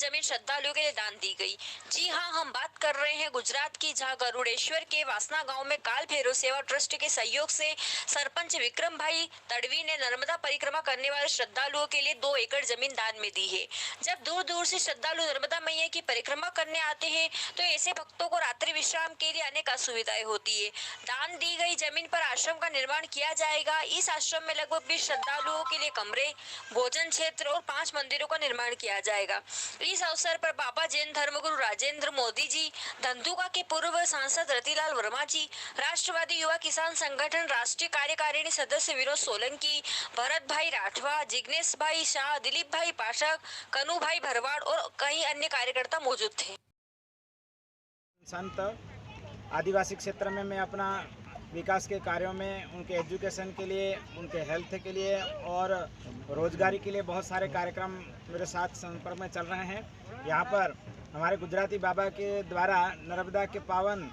जमीन श्रद्धालुओं के लिए दान दी गई। जी हां, हम बात कर रहे हैं गुजरात की, जहां गरुड़ेश्वर के वासना गांव में काल भैरव सेवा ट्रस्ट के सहयोग से सरपंच विक्रम भाई तड़वी ने नर्मदा परिक्रमा करने वाले श्रद्धालुओं के लिए 2 एकड़ जमीन दान में दी है। जब दूर दूर से श्रद्धालु नर्मदा मैया की परिक्रमा करने आते हैं तो ऐसे भक्तों को रात्रि विश्राम के लिए अनेक असुविधाएं होती है। दान दी गई जमीन पर आश्रम का निर्माण किया जाएगा। इस आश्रम में लगभग 20 श्रद्धालुओं के लिए कमरे, भोजन क्षेत्र और 5 मंदिरों का निर्माण किया जाएगा। इस अवसर पर बाबा जैन धर्मगुरु राजेंद्र मोदी जी, धंधुका के पूर्व सांसद रतिलाल वर्मा जी, राष्ट्रवादी युवा किसान संगठन राष्ट्रीय कार्यकारिणी सदस्य विनोद सोलंकी, भरत भाई राठवा, जिग्नेश भाई शाह, दिलीप भाई पाठक, कनु भाई भरवाड़ और कई अन्य कार्यकर्ता मौजूद थे। संत आदिवासी क्षेत्र में मैं अपना विकास के कार्यों में उनके एजुकेशन के लिए, उनके हेल्थ के लिए और रोजगारी के लिए बहुत सारे कार्यक्रम मेरे साथ संपर्क में चल रहे हैं। यहाँ पर हमारे गुजराती बाबा के द्वारा नर्मदा के पावन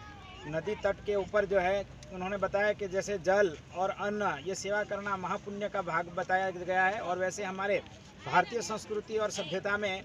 नदी तट के ऊपर जो है उन्होंने बताया कि जैसे जल और अन्न ये सेवा करना महापुण्य का भाग बताया गया है, और वैसे हमारे भारतीय संस्कृति और सभ्यता में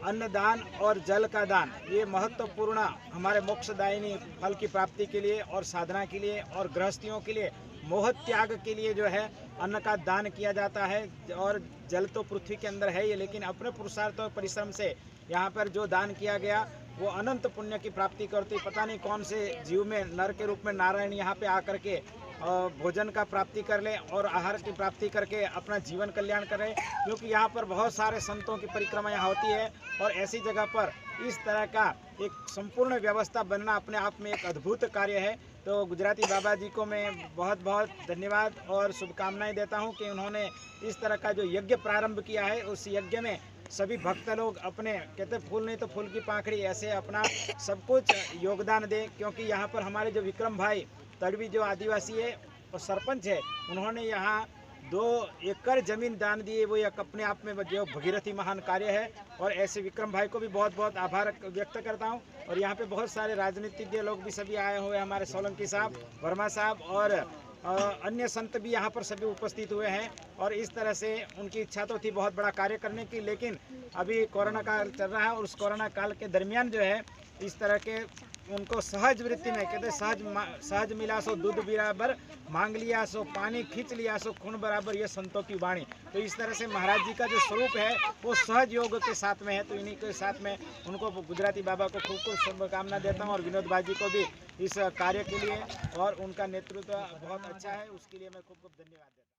अन्नदान और जल का दान ये महत्वपूर्ण हमारे मोक्षदायिनी फल की प्राप्ति के लिए और साधना के लिए और गृहस्थियों के लिए मोह त्याग के लिए जो है अन्न का दान किया जाता है। और जल तो पृथ्वी के अंदर है ही, लेकिन अपने पुरुषार्थ और परिश्रम से यहाँ पर जो दान किया गया वो अनंत पुण्य की प्राप्ति करती। पता नहीं कौन से जीव में नर के रूप में नारायण यहाँ पे आकर के भोजन का प्राप्ति कर ले और आहार की प्राप्ति करके अपना जीवन कल्याण करें, क्योंकि यहाँ पर बहुत सारे संतों की परिक्रमा यहाँ होती है और ऐसी जगह पर इस तरह का एक संपूर्ण व्यवस्था बनना अपने आप में एक अद्भुत कार्य है। तो गुजराती बाबा जी को मैं बहुत बहुत धन्यवाद और शुभकामनाएं देता हूँ कि उन्होंने इस तरह का जो यज्ञ प्रारंभ किया है, उस यज्ञ में सभी भक्त लोग अपने, कहते फूल नहीं तो फूल की पाखड़ी, ऐसे अपना सब कुछ योगदान दें, क्योंकि यहाँ पर हमारे जो विक्रम भाई तड़वी जो आदिवासी है और सरपंच है, उन्होंने यहाँ 2 एकड़ जमीन दान दी है। वो एक अपने आप में जो भगीरथी महान कार्य है, और ऐसे विक्रम भाई को भी बहुत बहुत आभार व्यक्त करता हूँ। और यहाँ पे बहुत सारे राजनीतिज्ञ लोग भी सभी आए हुए, हमारे सोलंकी साहब, वर्मा साहब और अन्य संत भी यहाँ पर सभी उपस्थित हुए हैं। और इस तरह से उनकी इच्छा तो थी बहुत बड़ा कार्य करने की, लेकिन अभी कोरोना काल चल रहा है और उस कोरोना काल के दरमियान जो है इस तरह के उनको सहज वृत्ति में, कहते सहज मिला सो दूध बराबर, मांग लिया सो पानी, खींच लिया सो खून बराबर, ये संतों की वाणी। तो इस तरह से महाराज जी का जो स्वरूप है वो सहज योग के साथ में है। तो इन्हीं के साथ में उनको गुजराती बाबा को खूब खूब शुभकामना देता हूँ, और विनोद भाई जी को भी इस कार्य के लिए, और उनका नेतृत्व बहुत अच्छा है उसके लिए मैं खूब खूब धन्यवाद देता हूँ।